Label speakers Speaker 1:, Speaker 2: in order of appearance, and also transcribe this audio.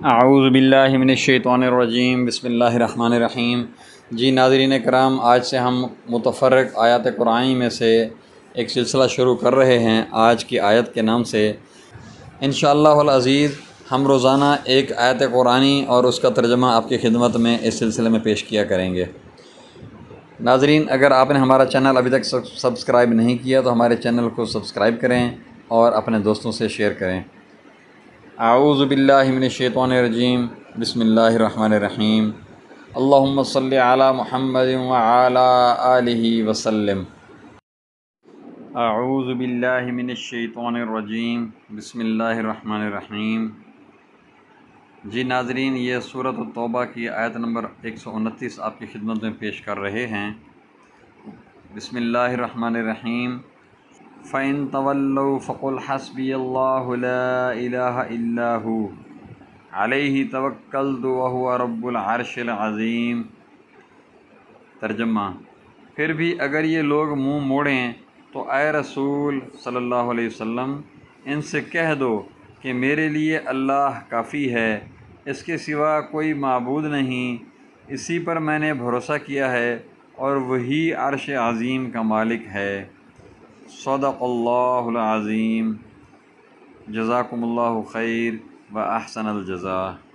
Speaker 1: اعوذ باللہ من الشیطان الرجیم، بسم اللہ الرحمن الرحیم۔ جی ناظرین کرام، آج سے ہم متفرق آیات قرآنی میں سے ایک سلسلہ شروع کر رہے ہیں آج کی آیت کے نام سے۔ انشاءاللہ العزیز ہم روزانہ ایک آیت قرآنی اور اس کا ترجمہ آپ کی خدمت میں اس سلسلے میں پیش کیا کریں گے۔ ناظرین، اگر آپ نے ہمارا چینل ابھی تک سبسکرائب نہیں کیا تو ہمارے چینل کو سبسکرائب کریں اور اپنے دوستوں سے شیئر کریں۔ اعوذ باللہ من الشیطان الرجیم، بسم اللہ الرحمن الرحیم۔ اللہم صلی علی محمد وعلی آلہ وسلم۔ اعوذ باللہ من الشیطان الرجیم، بسم اللہ الرحمن الرحیم۔ جی ناظرین، یہ سورۃ التوبہ کی آیت نمبر 129 آپ کی خدمت میں پیش کر رہے ہیں۔ بسم اللہ الرحمن الرحیم۔ فَإِن تَوَلَّوْا فَقُلْ حَسْبِيَ اللَّهُ لَا إِلَٰهَ إِلَّا هُوَ عَلَيْهِ تَوَكَّلْتُ وَهُوَ رَبُّ الْعَرْشِ الْعَظِيمِ۔ ترجمہ: پھر بھی اگر یہ لوگ منہ موڑیں تو اے رسول صلی اللہ علیہ وسلم ان سے کہہ دو کہ میرے لیے اللہ کافی ہے، اس کے سوا کوئی معبود نہیں، اسی پر میں نے بھروسہ کیا ہے اور وہی عرش عظیم کا مالک ہے۔ صدق اللہ العظیم۔ جزاکم اللہ خیر و احسن الجزاء۔